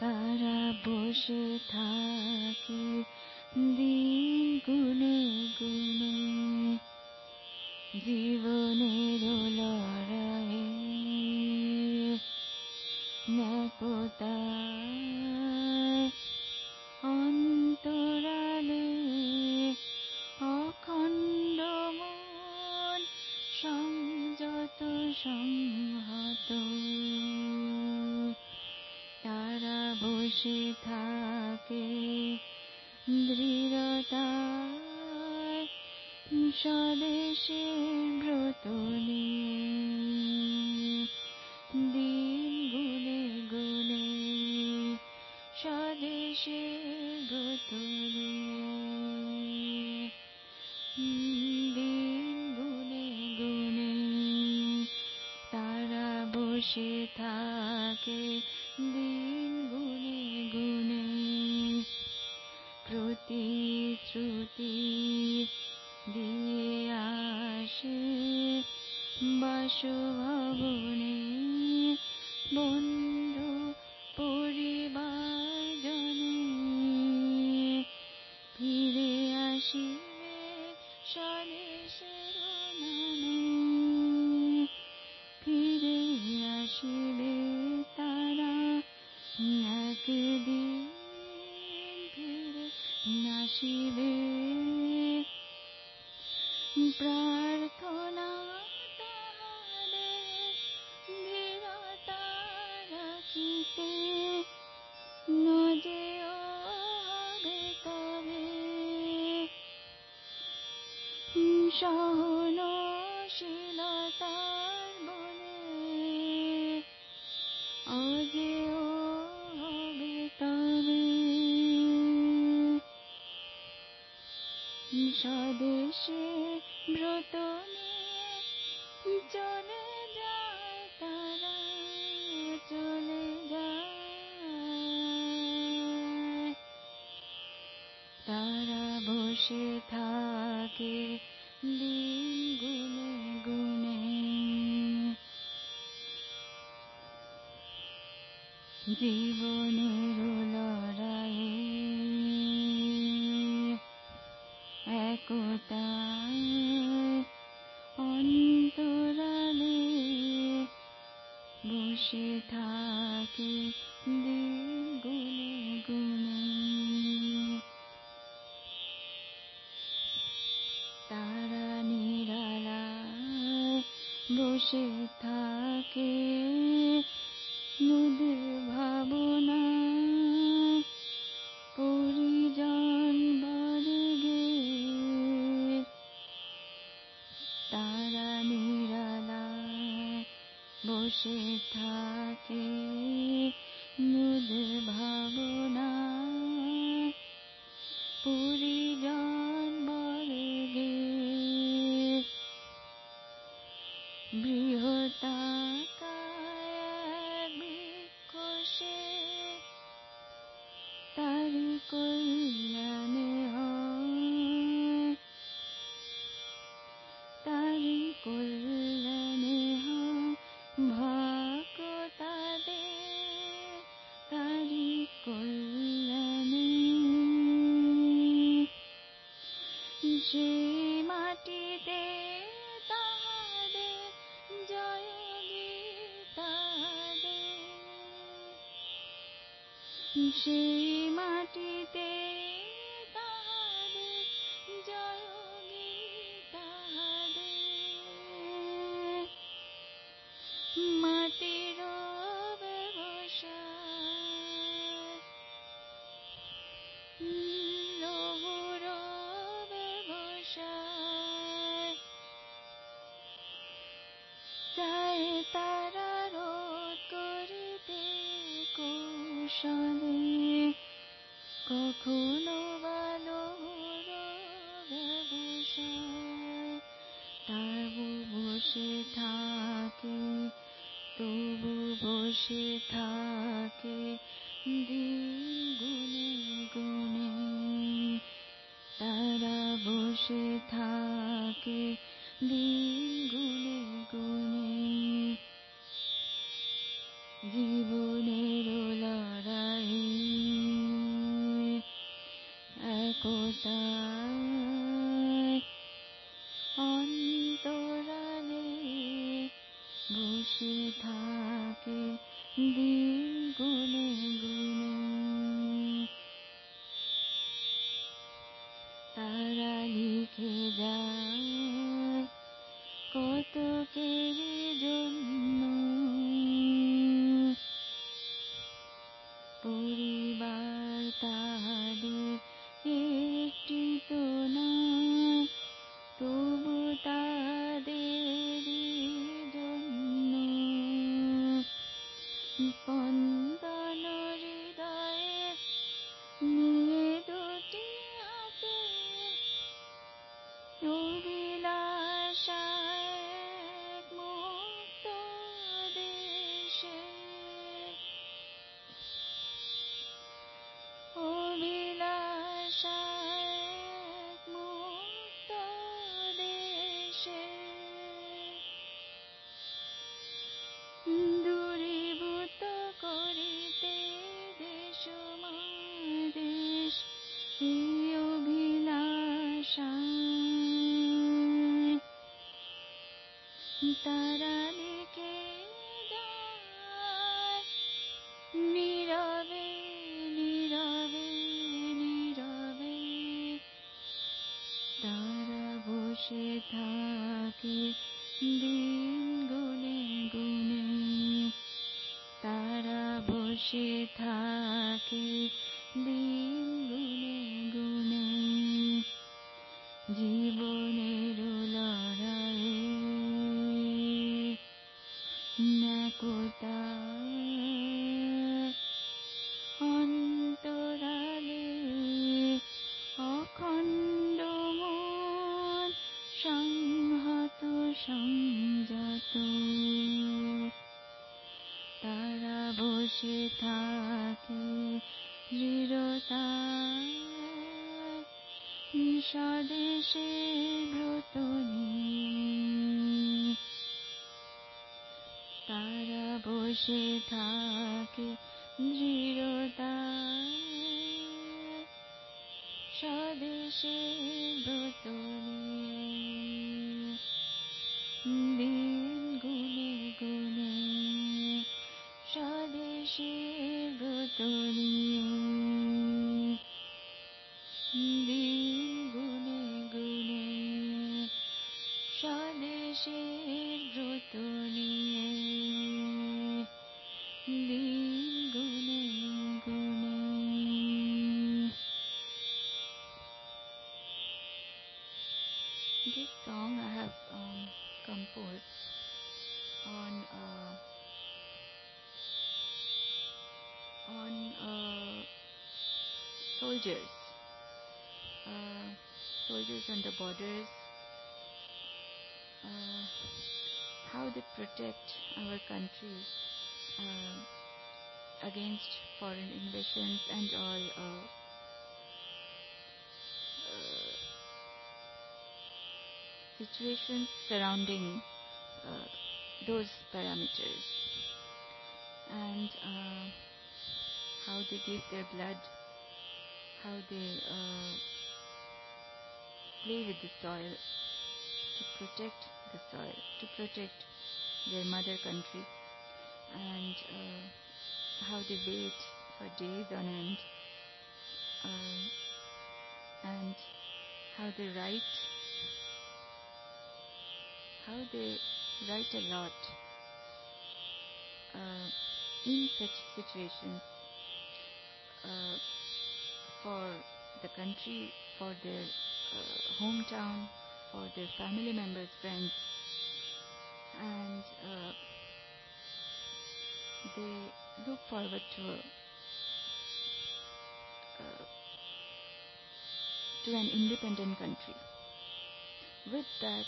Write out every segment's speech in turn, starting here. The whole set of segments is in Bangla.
তারা বসে থাকে দিন গুনে গুনে, জীবনের লড়াইয়ে নেপোতায় অন্তরালে অখণ্ড মন সংযত সংহত। তারা বসে থাকে দৃঢ়তায় স্বদেশের ব্রত নিয়ে, দিন গুনে গুনে স্বদেশের ব্রত নিয়ে, দিন গুনে গুনে তারা বসে থাকে দিন গুনে গুনে। প্রতিশ্রুতি দিয়ে আসে বাসভবনে, বন্ধু পরিবারজনে ফিরে আসিবে স্বদেশের নামে, ফিরে আসিবে তারা একদিন, ফিরে আসিবে। প্রার্থনা তাহাদের দৃঢ়তা রাখিতে, নজেও হবে তবে সহনশীলতার বলে, অজেয় হবে তবে স্বদেশে ব্রত নিয়ে চলে যায় তারা, চলে যায়। তারা বসে থাকে দিন গুনে গুনে, জীবনের লড়াইয়ে একতায় অন্তরালে বসে থাকে দিন গুনে গুনে। তারা নিরালায় বসে থাকে মুদের ভাবনায়, পরিজন বর্গের। তারা নিরালায় বসে থাকে মুদের ভাবনায়, পরিজন বর্গের। বৃহতাকায় বৃক্ষ সে, তারি কল্যাণে হয়, তারি কল্যাণে হয় ভাগ্য তাদের, তারি কল্যাণে। সেই মাটিতে তাহাদের জয় গীতাদের, সেই মাটিতে তাহাদের জয় গীতাদের। মাটির ব্যবসায়, লৌহর ব্যবসায়, চায় তারা রোধ করিতে কৌশলে, কখনো বা লৌহর ব্যবসায়। তবু বসে থাকে, তবু বসে থাকে দিন গুনে গুনে। তারা বসে থাকে দিন গুনে গুনে, জীবনের লড়াই দৃঢ়তায় অন্তরালে বসে থাকে দিন গুনে গুনে। তারা লিখে যায় কতকের জন্য, পরিবার তাদের একটি তো নয়, তবু তাদেরই জন্য স্পন্দন হৃদয়ে নিয়ে দুটি হাতে অভিলাষায় এক মুক্ত দেশে, অভিলাষায় এক মুক্ত দেশে। দূরীভূত করিতে দেশ এই অভিলাষায় তারা লিখে যায় নীরবে নীরবে নীরবে। তারা বসে থাকে দিন গুনে গুনে, তারা বসে থাকে দিন গুনে গুনে। জীবনের লড়াইয়ে একতায় অন্তরালে অখণ্ড মন সংহত সংযত। তারা বসে থাকে দৃঢ়তায় স্বদেশের ব্রত নিয়ে। তারা বসে থাকে দৃঢ়তায় স্বদেশের ব্রত নিয়ে। দিন গুনে গুনে স্বদেশের ব্রত নিয়ে। দিন গুনে গুনে স্বদেশের ব্রত নিয়ে। দিন গুনে গুনে। This song I have composed on soldiers, soldiers on the borders, how they protect our country against foreign invasions and all situations surrounding those parameters, and how they give their blood, how they play with the soil to protect the soil, to protect their mother country, and how they wait for days on end, and how they write a lot in such situations for the country, for their hometown, for their family members, friends, and they look forward to an independent country. With that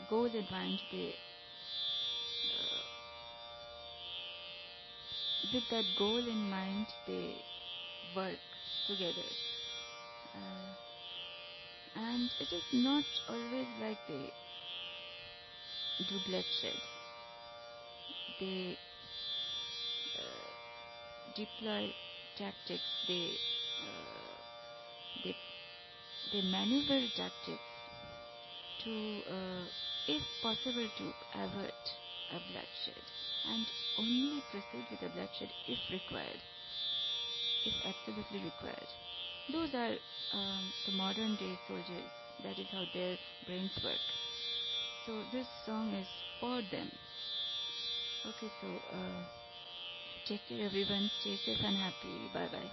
goal in mind, they work together, and it is not always like they do bloodshed. They deploy tactics, they They, they maneuver tactics to, if possible, to avert a bloodshed and only proceed with the bloodshed if required, if absolutely required. Those are the modern day soldiers. That is how their brains work. So this song is for them. Okay, so take care everyone. Stay safe and happy. Bye bye.